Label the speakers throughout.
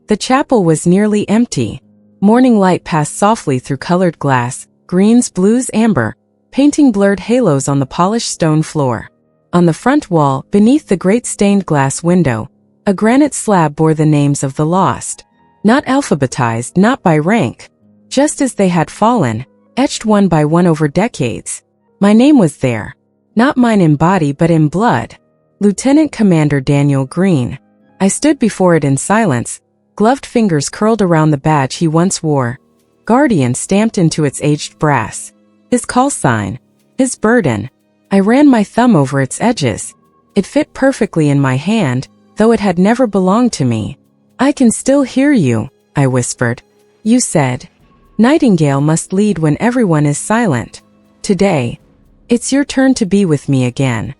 Speaker 1: The chapel was nearly empty. Morning light passed softly through colored glass, greens, blues, amber, painting blurred halos on the polished stone floor. On the front wall, beneath the great stained glass window, a granite slab bore the names of the lost. Not alphabetized, not by rank. Just as they had fallen, etched one by one over decades. My name was there. Not mine in body but in blood. Lieutenant Commander Daniel Green. I stood before it in silence, gloved fingers curled around the badge he once wore, Guardian stamped into its aged brass. His call sign. His burden. I ran my thumb over its edges. It fit perfectly in my hand, though it had never belonged to me. I can still hear you, I whispered. You said, Nightingale must lead when everyone is silent. Today, it's your turn to be with me again.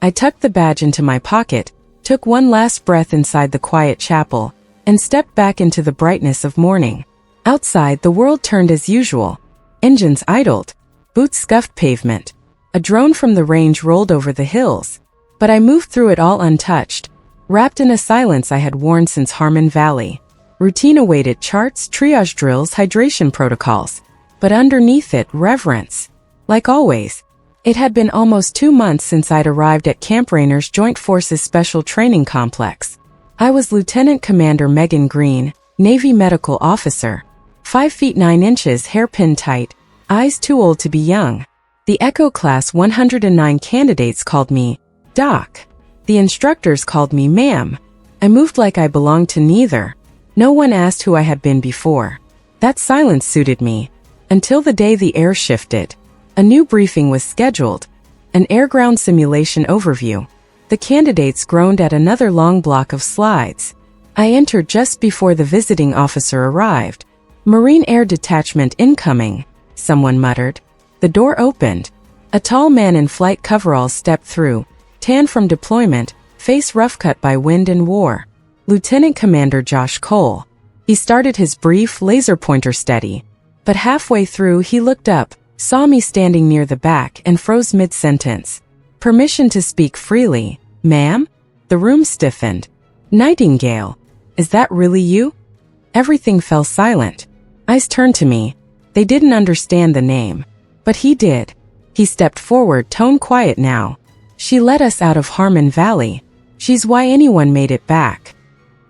Speaker 1: I tucked the badge into my pocket, took one last breath inside the quiet chapel, and stepped back into the brightness of morning. Outside, the world turned as usual. Engines idled. Boots scuffed pavement. A drone from the range rolled over the hills. But I moved through it all untouched, wrapped in a silence I had worn since Harmon Valley. Routine awaited charts, triage drills, hydration protocols. But underneath it, reverence. Like always. It had been almost 2 months since I'd arrived at Camp Rainer's Joint Forces Special Training Complex. I was Lieutenant Commander Megan Green, Navy Medical Officer. 5 feet 9 inches, hairpin tight, eyes too old to be young. The Echo Class 109 candidates called me Doc. The instructors called me Ma'am. I moved like I belonged to neither. No one asked who I had been before. That silence suited me. Until the day the air shifted. A new briefing was scheduled. An air-ground simulation overview. The candidates groaned at another long block of slides. I entered just before the visiting officer arrived. Marine Air Detachment incoming, someone muttered. The door opened. A tall man in flight coveralls stepped through, tan from deployment, face rough-cut by wind and war. Lieutenant Commander Josh Cole. He started his brief, laser pointer steady. But halfway through he looked up, saw me standing near the back and froze mid-sentence. Permission to speak freely, ma'am? The room stiffened. Nightingale. Is that really you? Everything fell silent. Eyes turned to me. They didn't understand the name. But he did. He stepped forward, tone quiet now. She led us out of Harmon Valley. She's why anyone made it back.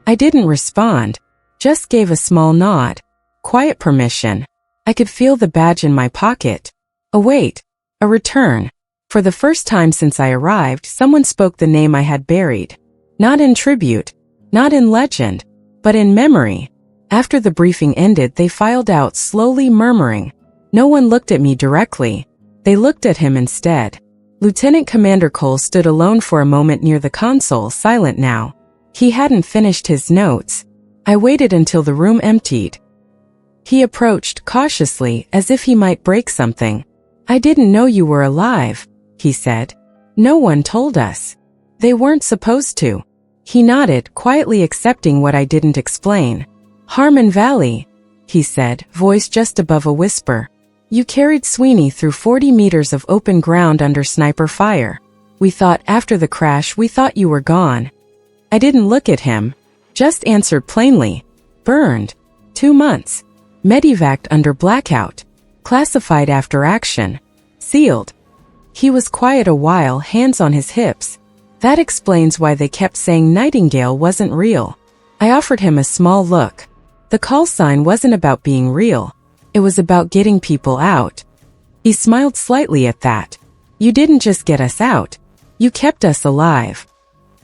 Speaker 1: I didn't respond. Just gave a small nod. Quiet permission. I could feel the badge in my pocket. A wait. A return. For the first time since I arrived, someone spoke the name I had buried. Not in tribute. Not in legend. But in memory. After the briefing ended, they filed out, slowly murmuring. No one looked at me directly. They looked at him instead. Lieutenant Commander Cole stood alone for a moment near the console, silent now. He hadn't finished his notes. I waited until the room emptied. He approached, cautiously, as if he might break something. I didn't know you were alive, he said. No one told us. They weren't supposed to. He nodded, quietly accepting what I didn't explain. Harmon Valley, he said, voice just above a whisper. You carried Sweeney through 40 meters of open ground under sniper fire. We thought after the crash we thought you were gone. I didn't look at him. Just answered plainly. Burned. 2 months. Medevaced under blackout. Classified after action. Sealed. He was quiet a while, hands on his hips. That explains why they kept saying Nightingale wasn't real. I offered him a small look. The call sign wasn't about being real. It was about getting people out. He smiled slightly at that. You didn't just get us out. You kept us alive.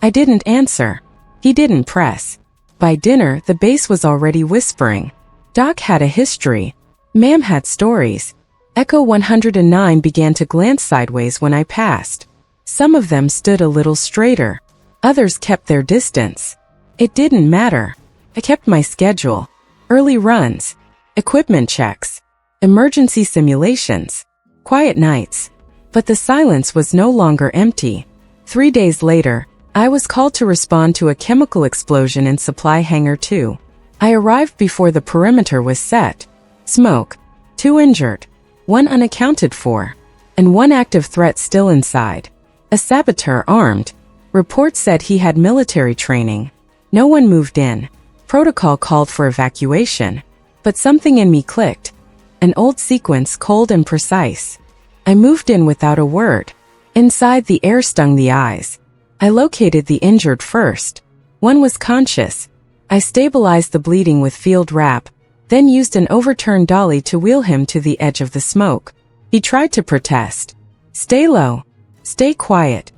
Speaker 1: I didn't answer. He didn't press. By dinner, the base was already whispering. Doc had a history. Ma'am had stories. Echo 109 began to glance sideways when I passed. Some of them stood a little straighter. Others kept their distance. It didn't matter. I kept my schedule. Early runs. Equipment checks. Emergency simulations. Quiet nights. But the silence was no longer empty. 3 days later, I was called to respond to a chemical explosion in Supply Hangar 2. I arrived before the perimeter was set. Smoke. 2 injured. 1 unaccounted for. And 1 active threat still inside. A saboteur armed. Reports said he had military training. No one moved in. Protocol called for evacuation. But something in me clicked. An old sequence, cold and precise. I moved in without a word. Inside, the air stung the eyes. I located the injured first. One was conscious. I stabilized the bleeding with field wrap, then used an overturned dolly to wheel him to the edge of the smoke. He tried to protest. Stay low. Stay quiet.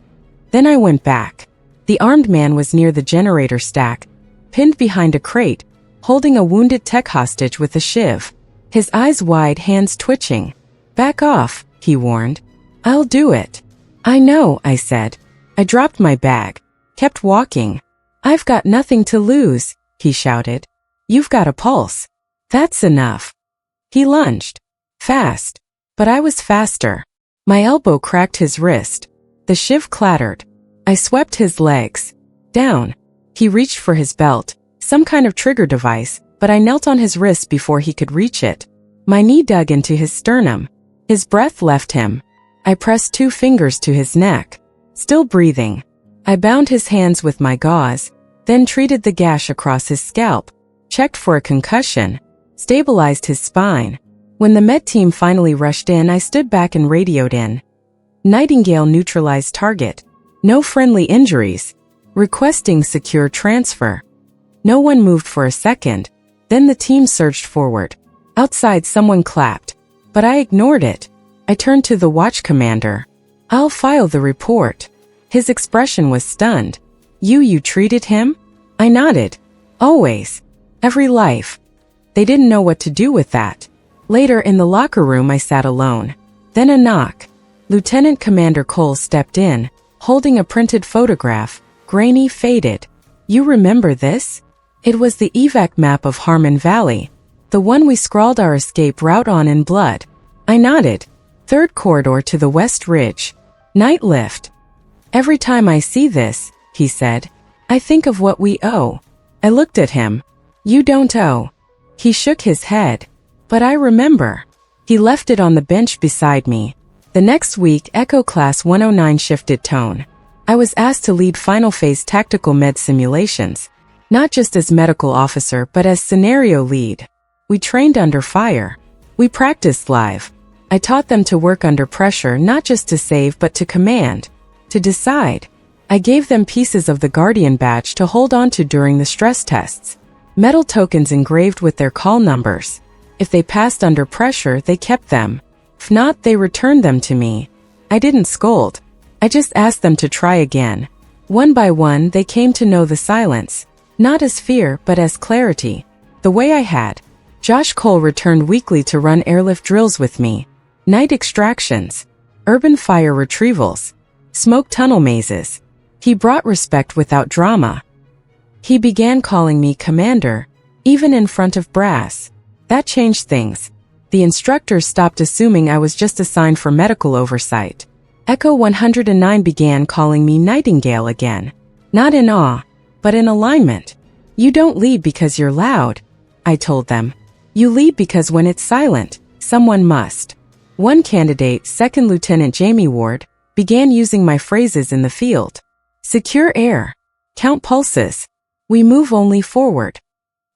Speaker 1: Then I went back. The armed man was near the generator stack, pinned behind a crate, holding a wounded tech hostage with a shiv. His eyes wide, hands twitching. Back off, he warned. I'll do it. I know, I said. I dropped my bag, kept walking. I've got nothing to lose, he shouted. You've got a pulse. That's enough. He lunged. Fast. But I was faster. My elbow cracked his wrist. The shiv clattered. I swept his legs. Down. He reached for his belt, some kind of trigger device, but I knelt on his wrist before he could reach it. My knee dug into his sternum. His breath left him. I pressed 2 fingers to his neck. Still breathing. I bound his hands with my gauze, then treated the gash across his scalp, checked for a concussion, stabilized his spine. When the med team finally rushed in, I stood back and radioed in. Nightingale neutralized target. No friendly injuries. Requesting secure transfer. No one moved for a second. Then the team surged forward. Outside, someone clapped, but I ignored it. I turned to the watch commander. I'll file the report. His expression was stunned. You treated him? I nodded. Always. Every life. They didn't know what to do with that. Later in the locker room, I sat alone. Then a knock. Lieutenant Commander Cole stepped in, holding a printed photograph, grainy, faded. You remember this? It was the evac map of Harmon Valley, the one we scrawled our escape route on in blood. I nodded. 3rd corridor to the West Ridge. Night lift. Every time I see this, he said, I think of what we owe. I looked at him. You don't owe. He shook his head. But I remember. He left it on the bench beside me. The next week, Echo Class 109 shifted tone. I was asked to lead final phase tactical med simulations, not just as medical officer but as scenario lead. We trained under fire. We practiced live. I taught them to work under pressure, not just to save but to command, to decide. I gave them pieces of the Guardian badge to hold on to during the stress tests. Metal tokens engraved with their call numbers. If they passed under pressure, they kept them. If not, they returned them to me. I didn't scold. I just asked them to try again. One by one, they came to know the silence, not as fear but as clarity, the way I had. Josh Cole returned weekly to run airlift drills with me. Night extractions, urban fire retrievals, smoke tunnel mazes. He brought respect without drama. He began calling me Commander, even in front of brass. That changed things. The instructors stopped assuming I was just assigned for medical oversight. Echo 109 began calling me Nightingale again. Not in awe, but in alignment. You don't lead because you're loud, I told them. You lead because when it's silent, someone must. One candidate, 2nd Lieutenant Jamie Ward, began using my phrases in the field. Secure air. Count pulses. We move only forward.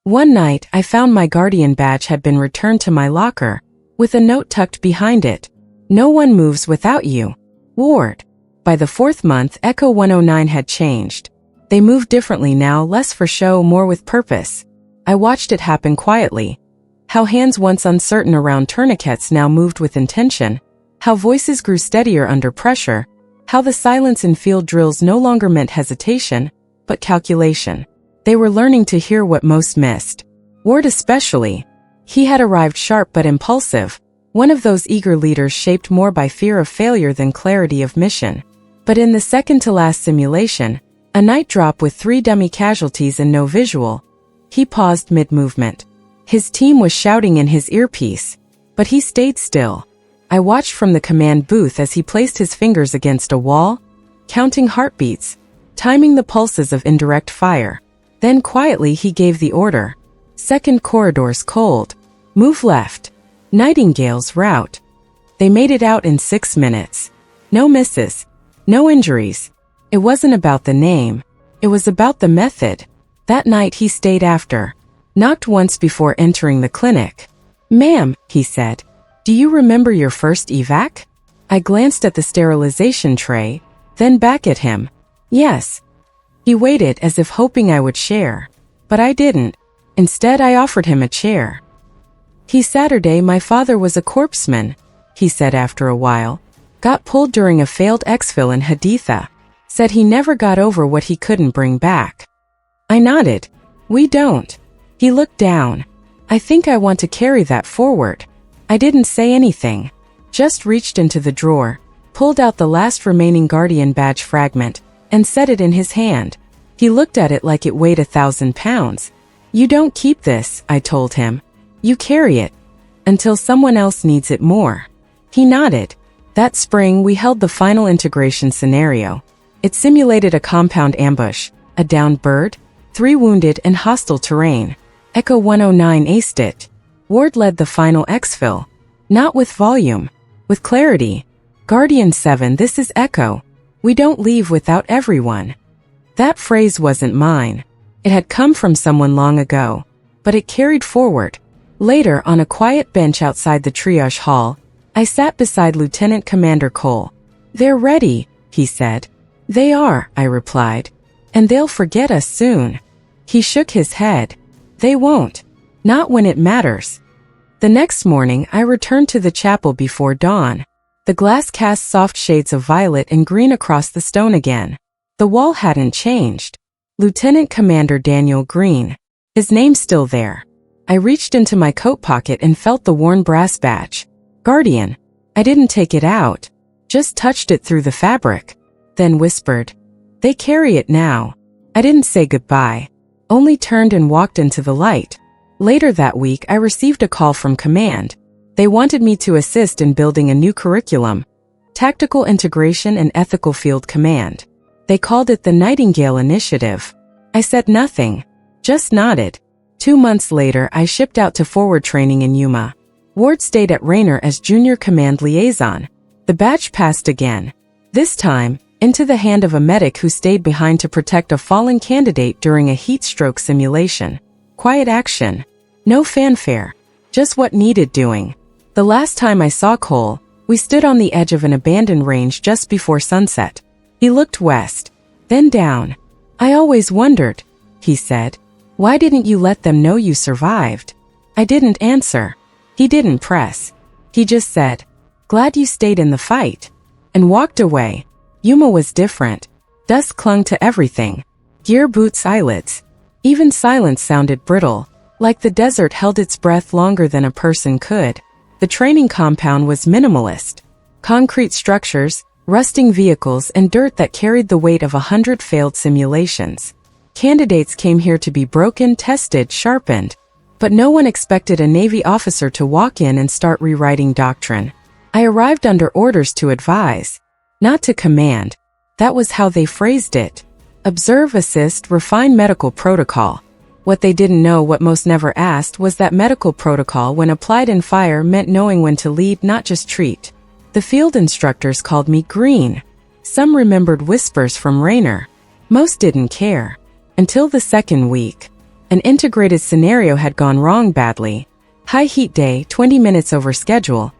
Speaker 1: One night, I found my Guardian badge had been returned to my locker, with a note tucked behind it. No one moves without you. Ward. By the 4th month, Echo 109 had changed. They moved differently now, less for show, more with purpose. I watched it happen quietly. How hands once uncertain around tourniquets now moved with intention. How voices grew steadier under pressure. How the silence in field drills no longer meant hesitation, but calculation. They were learning to hear what most missed. Ward especially. He had arrived sharp but impulsive, one of those eager leaders shaped more by fear of failure than clarity of mission. But in the second-to-last simulation, a night drop with 3 dummy casualties and no visual, he paused mid-movement. His team was shouting in his earpiece, but he stayed still. I watched from the command booth as he placed his fingers against a wall, counting heartbeats, timing the pulses of indirect fire. Then quietly he gave the order. 2nd corridor's cold. Move left. Nightingale's route. They made it out in 6 minutes. No misses. No injuries. It wasn't about the name. It was about the method. That night he stayed after. Knocked once before entering the clinic. "Ma'am," he said, "do you remember your first evac?" I glanced at the sterilization tray, then back at him. "Yes." He waited as if hoping I would share. But I didn't. Instead, I offered him a chair. "Saturday my father was a corpseman," he said after a while. "Got pulled during a failed exfil in Haditha. Said he never got over what he couldn't bring back." I nodded. "We don't." He looked down. "I think I want to carry that forward." I didn't say anything. Just reached into the drawer, pulled out the last remaining Guardian badge fragment, and set it in his hand. He looked at it like it weighed 1,000 pounds. "You don't keep this," I told him. "You carry it. Until someone else needs it more." He nodded. That spring we held the final integration scenario. It simulated a compound ambush, a downed bird, 3 wounded and hostile terrain. Echo 109 aced it. Ward led the final exfil. Not with volume, with clarity. "Guardian 7, this is Echo. We don't leave without everyone." That phrase wasn't mine. It had come from someone long ago, but it carried forward. Later, on a quiet bench outside the triage hall, I sat beside Lieutenant Commander Cole. "They're ready," he said. "They are," I replied. "And they'll forget us soon." He shook his head. "They won't. Not when it matters." The next morning, I returned to the chapel before dawn. The glass cast soft shades of violet and green across the stone again. The wall hadn't changed. Lieutenant Commander Daniel Green. His name's still there. I reached into my coat pocket and felt the worn brass badge. "Guardian." I didn't take it out. Just touched it through the fabric. Then whispered, "They carry it now." I didn't say goodbye. Only turned and walked into the light. Later that week, I received a call from Command. They wanted me to assist in building a new curriculum, Tactical Integration and Ethical Field Command. They called it the Nightingale Initiative. I said nothing, just nodded. 2 months later, I shipped out to forward training in Yuma. Ward stayed at Raynor as Junior Command Liaison. The badge passed again. This time, into the hand of a medic who stayed behind to protect a fallen candidate during a heat stroke simulation. Quiet action. No fanfare. Just what needed doing. The last time I saw Cole, we stood on the edge of an abandoned range just before sunset. He looked west, then down. "I always wondered," he said. "Why didn't you let them know you survived?" I didn't answer. He didn't press. He just said, "Glad you stayed in the fight," and walked away. Yuma was different. Dust clung to everything. Gear, boots, eyelids. Even silence sounded brittle, like the desert held its breath longer than a person could. The training compound was minimalist. Concrete structures, rusting vehicles, and dirt that carried the weight of 100 failed simulations. Candidates came here to be broken, tested, sharpened. But no one expected a Navy officer to walk in and start rewriting doctrine. I arrived under orders to advise, not to command. That was how they phrased it. Observe, assist, refine medical protocol. What they didn't know, what most never asked, was that medical protocol, when applied in fire, meant knowing when to lead, not just treat. The field instructors called me Green. Some remembered whispers from Raynor. Most didn't care. Until the second week. An integrated scenario had gone wrong badly. High heat day, 20 minutes over schedule.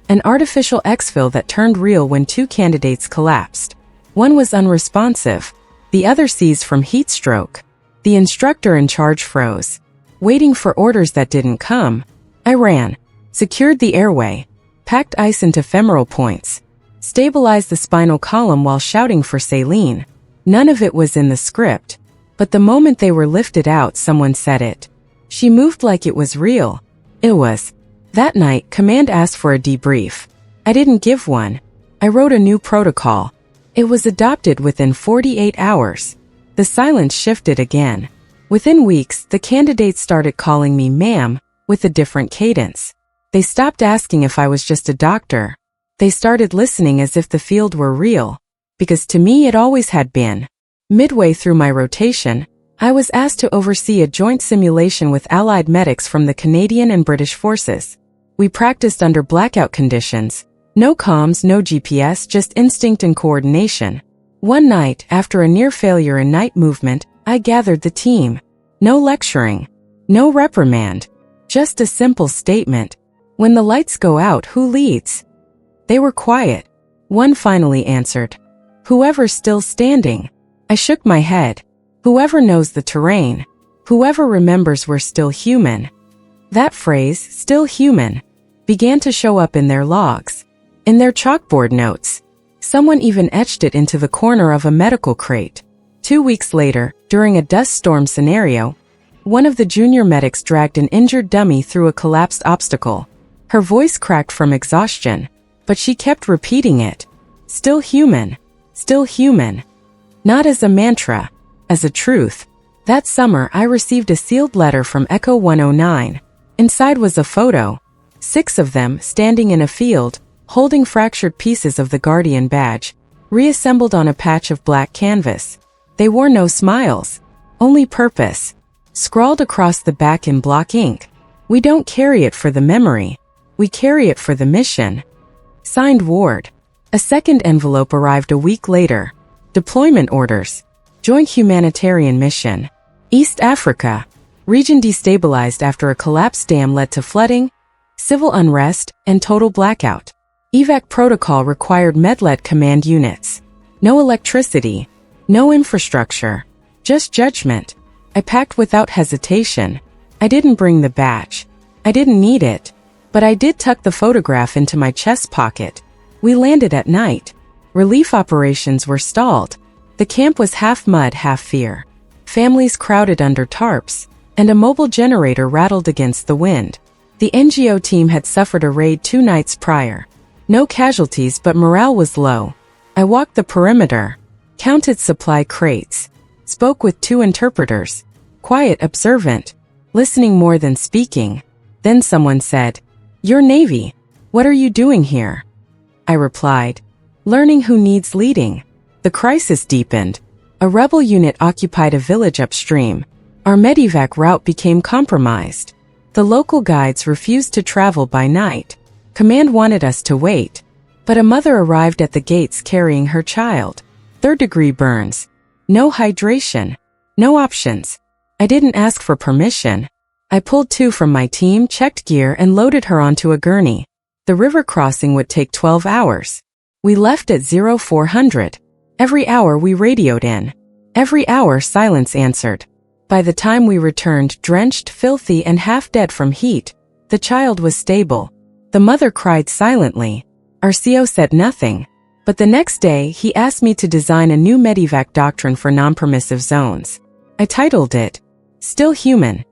Speaker 1: An artificial exfil that turned real when 2 candidates collapsed. One was unresponsive. The other seized from heat stroke. The instructor in charge froze. Waiting for orders that didn't come. I ran. Secured the airway. Packed ice into femoral points. Stabilized the spinal column while shouting for saline. None of it was in the script. But the moment they were lifted out, someone said it. She moved like it was real. It was. That night, Command asked for a debrief. I didn't give one. I wrote a new protocol. It was adopted within 48 hours. The silence shifted again. Within weeks, the candidates started calling me ma'am, with a different cadence. They stopped asking if I was just a doctor. They started listening as if the field were real. Because to me it always had been. Midway through my rotation, I was asked to oversee a joint simulation with Allied medics from the Canadian and British forces. We practiced under blackout conditions. No comms, no GPS, just instinct and coordination. One night, after a near failure in night movement, I gathered the team. No lecturing. No reprimand. Just a simple statement. When the lights go out, who leads? They were quiet. One finally answered. Whoever's still standing. I shook my head. Whoever knows the terrain. Whoever remembers we're still human. That phrase, still human, began to show up in their logs, in their chalkboard notes. Someone even etched it into the corner of a medical crate. 2 weeks later, during a dust storm scenario, one of the junior medics dragged an injured dummy through a collapsed obstacle. Her voice cracked from exhaustion, but she kept repeating it. Still human. Still human. Not as a mantra, as a truth. That summer, I received a sealed letter from Echo 109. Inside was a photo. 6 of them standing in a field, holding fractured pieces of the Guardian badge, reassembled on a patch of black canvas. They wore no smiles, only purpose. Scrawled across the back in block ink. We don't carry it for the memory. We carry it for the mission. Signed Ward. A second envelope arrived a week later. Deployment orders. Joint humanitarian mission. East Africa. Region destabilized after a collapsed dam led to flooding, civil unrest, and total blackout. Evac protocol required Med-led command units. No electricity. No infrastructure. Just judgment. I packed without hesitation. I didn't bring the badge. I didn't need it. But I did tuck the photograph into my chest pocket. We landed at night. Relief operations were stalled. The camp was half mud, half fear. Families crowded under tarps, and a mobile generator rattled against the wind. The NGO team had suffered a raid 2 nights prior. No casualties, but morale was low. I walked the perimeter, counted supply crates, spoke with 2 interpreters, quiet, observant, listening more than speaking. Then someone said, "You're Navy. What are you doing here?" I replied, "Learning who needs leading." The crisis deepened. A rebel unit occupied a village upstream. Our medevac route became compromised. The local guides refused to travel by night. Command wanted us to wait. But a mother arrived at the gates carrying her child. 3rd-degree burns. No hydration. No options. I didn't ask for permission. I pulled 2 from my team, checked gear, and loaded her onto a gurney. The river crossing would take 12 hours. We left at 0400. Every hour we radioed in. Every hour silence answered. By the time we returned, drenched, filthy, and half dead from heat, the child was stable. The mother cried silently. Our CO said nothing. But the next day, he asked me to design a new medevac doctrine for non-permissive zones. I titled it, Still Human.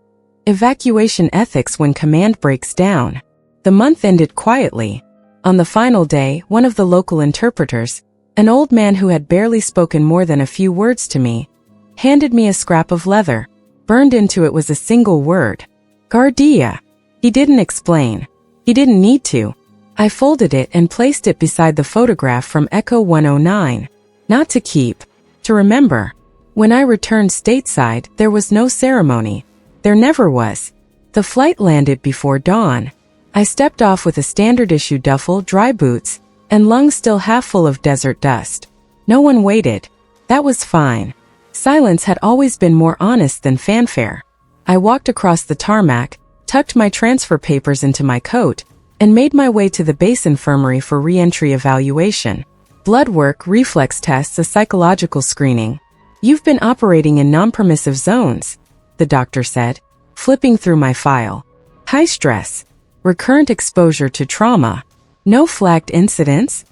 Speaker 1: Evacuation Ethics When Command Breaks Down. The month ended quietly. On the final day, one of the local interpreters, an old man who had barely spoken more than a few words to me, handed me a scrap of leather. Burned into it was a single word. Guardia. He didn't explain. He didn't need to. I folded it and placed it beside the photograph from Echo 109. Not to keep, to remember. When I returned stateside, there was no ceremony. There never was. The flight landed before dawn. I stepped off with a standard-issue duffel, dry boots, and lungs still half full of desert dust. No one waited. That was fine. Silence had always been more honest than fanfare. I walked across the tarmac, tucked my transfer papers into my coat, and made my way to the base infirmary for re-entry evaluation. Blood work, reflex tests, a psychological screening. "You've been operating in non-permissive zones," the doctor said, flipping through my file. "High stress. Recurrent exposure to trauma. No flagged incidents?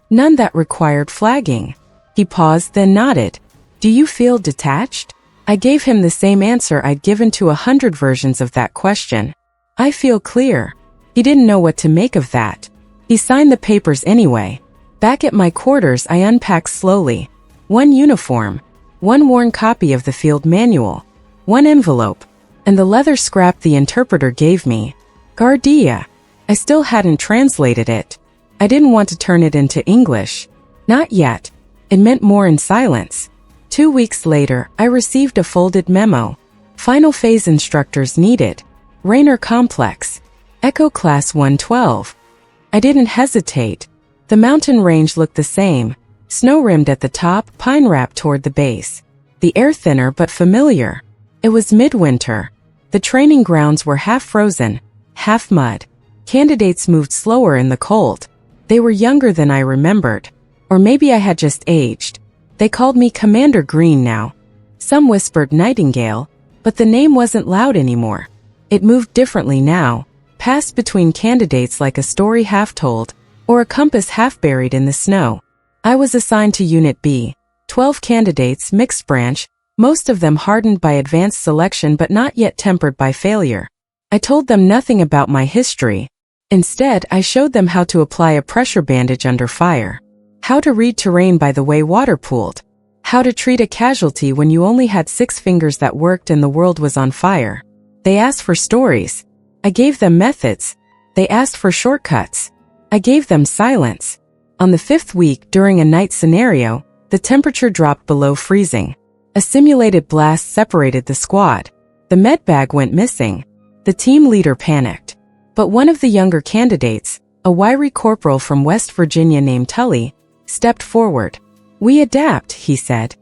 Speaker 1: None that required flagging." He paused, then nodded. "Do you feel detached?" I gave him the same answer I'd given to 100 versions of that question. "I feel clear." He didn't know what to make of that. He signed the papers anyway. Back at my quarters, I unpacked slowly. 1 uniform, 1 worn copy of the field manual, 1 envelope, and the leather scrap the interpreter gave me. Guardia. I still hadn't translated it. I didn't want to turn it into English. Not yet. It meant more in silence. 2 weeks later, I received a folded memo. Final phase instructors needed. Rainer Complex. Echo Class 112. I didn't hesitate. The mountain range looked the same. Snow-rimmed at the top, pine-wrapped toward the base. The air thinner but familiar. It was midwinter. The training grounds were half frozen, half mud. Candidates moved slower in the cold. They were younger than I remembered. Or maybe I had just aged. They called me Commander Green now. Some whispered Nightingale, but the name wasn't loud anymore. It moved differently now, passed between candidates like a story half told, or a compass half buried in the snow. I was assigned to Unit B, 12 candidates, mixed branch, most of them hardened by advanced selection but not yet tempered by failure. I told them nothing about my history. Instead, I showed them how to apply a pressure bandage under fire, how to read terrain by the way water pooled, how to treat a casualty when you only had 6 fingers that worked and the world was on fire. They asked for stories. I gave them methods. They asked for shortcuts. I gave them silence. On the 5th week, during a night scenario, the temperature dropped below freezing. A simulated blast separated the squad. The med bag went missing. The team leader panicked. But one of the younger candidates, a wiry corporal from West Virginia named Tully, stepped forward. "We adapt," he said.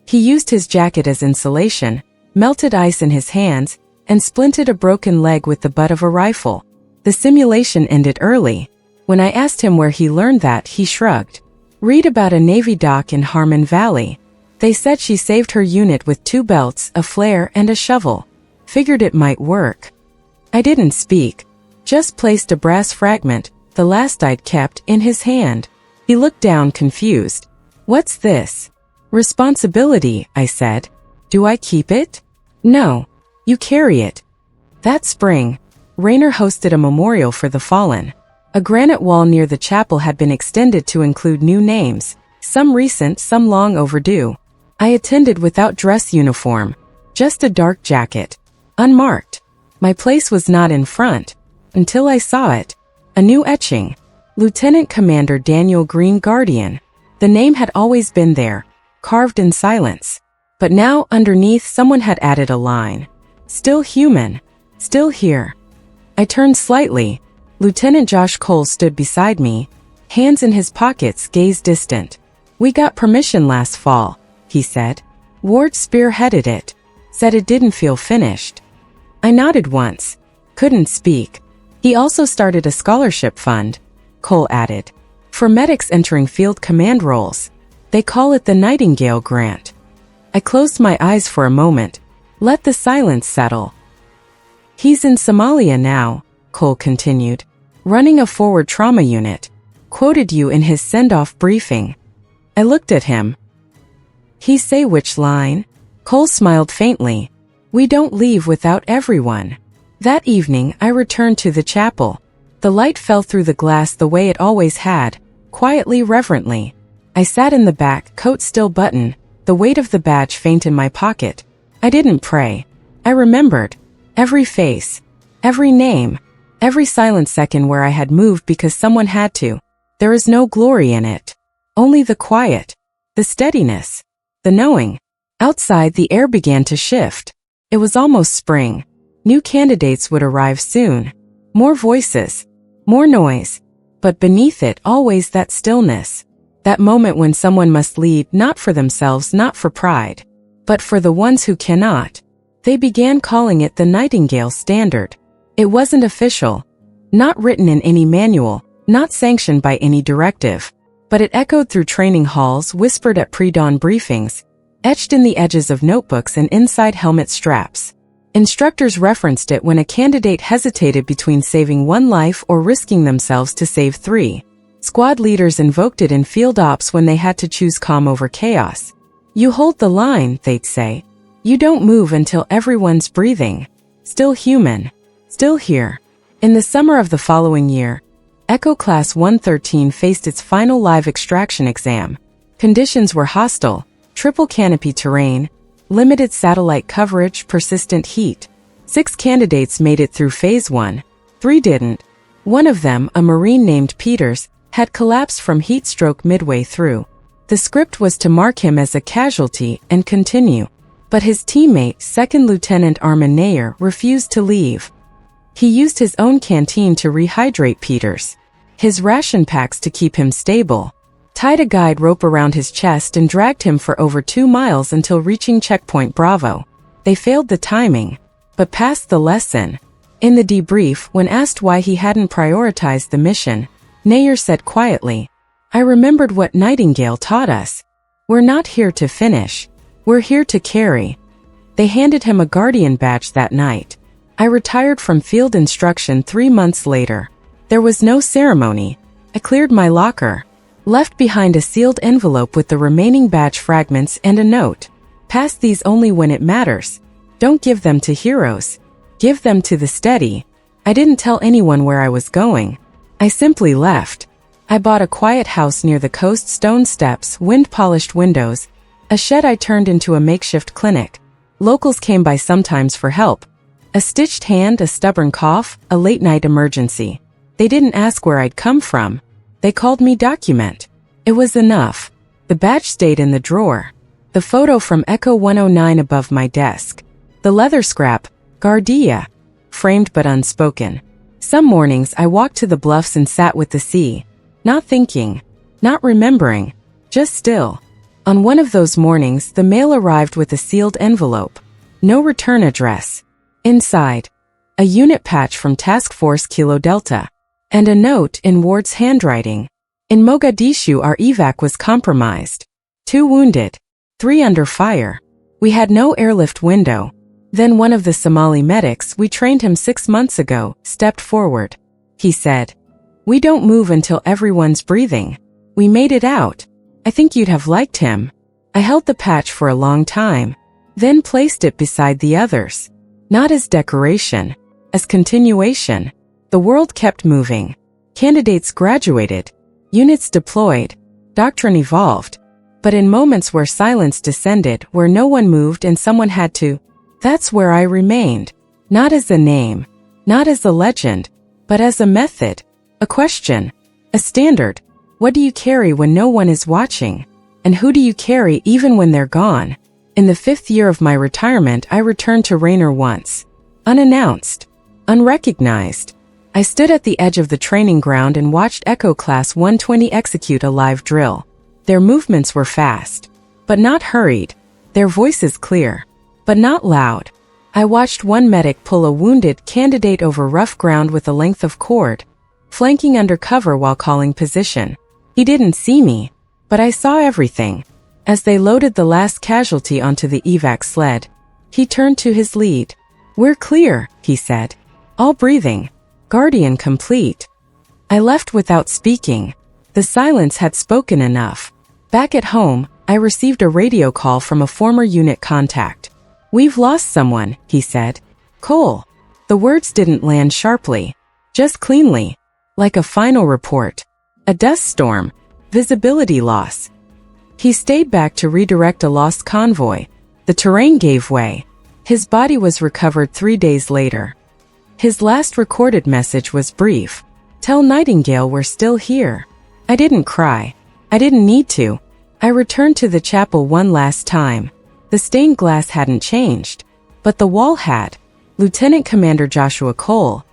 Speaker 1: He used his jacket as insulation, melted ice in his hands, and splinted a broken leg with the butt of a rifle. The simulation ended early. When I asked him where he learned that, he shrugged. "Read about a Navy dock in Harmon Valley. They said she saved her unit with 2 belts, a flare, and a shovel. Figured it might work." I didn't speak, just placed a brass fragment, the last I'd kept, in his hand. He looked down, confused. "What's this?" "Responsibility," I said. "Do I keep it?" "No. You carry it." That spring, Rayner hosted a memorial for the fallen. A granite wall near the chapel had been extended to include new names, some recent, some long overdue. I attended without dress uniform, just a dark jacket, unmarked. My place was not in front, until I saw it. A new etching. Lieutenant Commander Daniel Green, Guardian. The name had always been there, carved in silence. But now, underneath, someone had added a line. "Still human. Still here." I turned slightly. Lieutenant Josh Cole stood beside me, hands in his pockets, gaze distant. "We got permission last fall," he said. "Ward spearheaded it. Said it didn't feel finished." I nodded once. Couldn't speak. "He also started a scholarship fund," Cole added, "for medics entering field command roles. They call it the Nightingale Grant." I closed my eyes for a moment. Let the silence settle. "He's in Somalia now," Cole continued, "running a forward trauma unit. Quoted you in his send-off briefing." I looked at him. "He say which line?" Cole smiled faintly. "We don't leave without everyone." That evening, I returned to the chapel. The light fell through the glass the way it always had, quietly, reverently. I sat in the back, coat still buttoned, the weight of the badge faint in my pocket. I didn't pray. I remembered. Every face. Every name. Every silent second where I had moved because someone had to. There is no glory in it. Only the quiet. The steadiness. The knowing. Outside, the air began to shift. It was almost spring. New candidates would arrive soon. More voices. More noise. But beneath it, always that stillness. That moment when someone must lead, not for themselves, not for pride, but for the ones who cannot. They began calling it the Nightingale Standard. It wasn't official. Not written in any manual, not sanctioned by any directive. But it echoed through training halls, whispered at pre-dawn briefings, etched in the edges of notebooks and inside helmet straps. Instructors referenced it when a candidate hesitated between saving 1 life or risking themselves to save 3. Squad leaders invoked it in field ops when they had to choose calm over chaos. "You hold the line," they'd say. "You don't move until everyone's breathing. Still human. Still here." In the summer of the following year, Echo Class 113 faced its final live extraction exam. Conditions were hostile, triple canopy terrain, limited satellite coverage, persistent heat. 6 candidates made it through Phase 1. 3 didn't. One of them, a Marine named Peters, had collapsed from heat stroke midway through. The script was to mark him as a casualty and continue. But his teammate, 2nd Lieutenant Armin Nair, refused to leave. He used his own canteen to rehydrate Peters, his ration packs to keep him stable, tied a guide rope around his chest and dragged him for over 2 miles until reaching checkpoint Bravo. They failed the timing, but passed the lesson. In the debrief, when asked why he hadn't prioritized the mission, Nair said quietly, "I remembered what Nightingale taught us. We're not here to finish. We're here to carry." They handed him a Guardian badge that night. I retired from field instruction 3 months later. There was no ceremony. I cleared my locker, left behind a sealed envelope with the remaining badge fragments and a note. "Pass these only when it matters. Don't give them to heroes. Give them to the steady." I didn't tell anyone where I was going. I simply left. I bought a quiet house near the coast, stone steps, wind-polished windows, a shed I turned into a makeshift clinic. Locals came by sometimes for help. A stitched hand, a stubborn cough, a late-night emergency. They didn't ask where I'd come from. They called me document. It was enough. The badge stayed in the drawer. The photo from Echo 109 above my desk. The leather scrap, Guardia, framed but unspoken. Some mornings I walked to the bluffs and sat with the sea, not thinking, not remembering, just still. On one of those mornings, the mail arrived with a sealed envelope. No return address. Inside, a unit patch from Task Force Kilo Delta, and a note in Ward's handwriting. "In Mogadishu, our evac was compromised. 2 wounded, 3 under fire. We had no airlift window." Then one of the Somali medics, we trained him 6 months ago, stepped forward. He said, "We don't move until everyone's breathing." We made it out. I think you'd have liked him. I held the patch for a long time, then placed it beside the others. Not as decoration, as continuation. The world kept moving. Candidates graduated. Units deployed. Doctrine evolved. But in moments where silence descended, where no one moved and someone had to, that's where I remained. Not as a name, not as a legend, but as a method, a question, a standard. What do you carry when no one is watching? And who do you carry even when they're gone? In the 5th year of my retirement, I returned to Raynor once. Unannounced. Unrecognized. I stood at the edge of the training ground and watched Echo Class 120 execute a live drill. Their movements were fast, but not hurried. Their voices clear, but not loud. I watched one medic pull a wounded candidate over rough ground with a length of cord, flanking under cover while calling position. He didn't see me, but I saw everything. As they loaded the last casualty onto the evac sled, he turned to his lead. "We're clear," he said. "All breathing. Guardian complete." I left without speaking. The silence had spoken enough. Back at home, I received a radio call from a former unit contact. "We've lost someone," he said. "Cole." The words didn't land sharply, just cleanly, like a final report. A dust storm. Visibility loss. He stayed back to redirect a lost convoy. The terrain gave way. His body was recovered 3 days later. His last recorded message was brief. "Tell Nightingale we're still here." I didn't cry. I didn't need to. I returned to the chapel one last time. The stained glass hadn't changed, but the wall had. Lieutenant Commander Joshua Cole,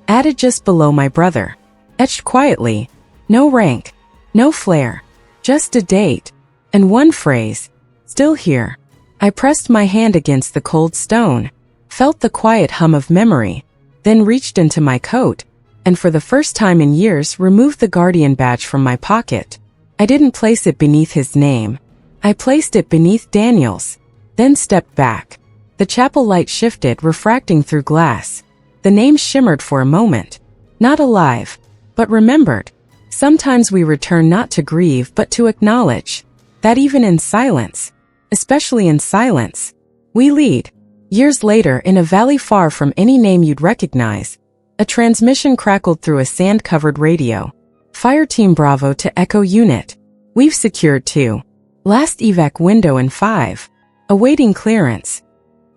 Speaker 1: added just below my brother. Etched quietly. No rank. No flair. Just a date. And one phrase. "Still here." I pressed my hand against the cold stone, felt the quiet hum of memory, then reached into my coat, and for the first time in years removed the Guardian badge from my pocket. I didn't place it beneath his name. I placed it beneath Daniel's, then stepped back. The chapel light shifted, refracting through glass. The name shimmered for a moment. Not alive, but remembered. Sometimes we return not to grieve but to acknowledge that even in silence, especially in silence, we lead. Years later, in a valley far from any name you'd recognize, a transmission crackled through a sand-covered radio. "Fire Team Bravo to Echo Unit. We've secured 2. Last evac window in 5. Awaiting clearance."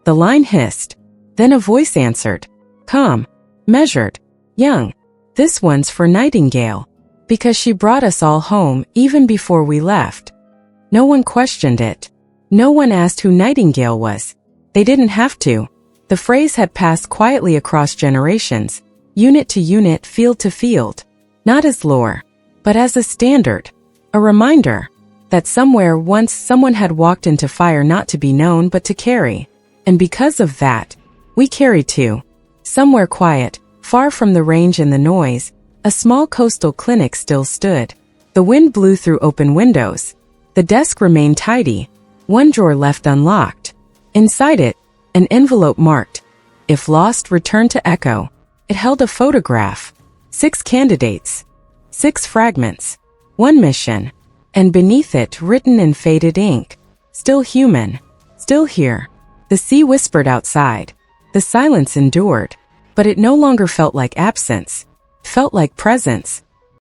Speaker 1: The line hissed. Then a voice answered. Calm. Measured. Young. "This one's for Nightingale. Because she brought us all home, even before we left." No one questioned it. No one asked who Nightingale was. They didn't have to. The phrase had passed quietly across generations, unit to unit, field to field. Not as lore, but as a standard. A reminder that somewhere once someone had walked into fire not to be known but to carry. And because of that, we carry two. Somewhere quiet, far from the range and the noise, a small coastal clinic still stood. The wind blew through open windows. The desk remained tidy, one drawer left unlocked. Inside it, an envelope marked, "If lost, return to Echo." It held a photograph, 6 candidates, 6 fragments, 1 mission, and beneath it, written in faded ink, "Still human, still here." The sea whispered outside. The silence endured, but it no longer felt like absence. It felt like presence.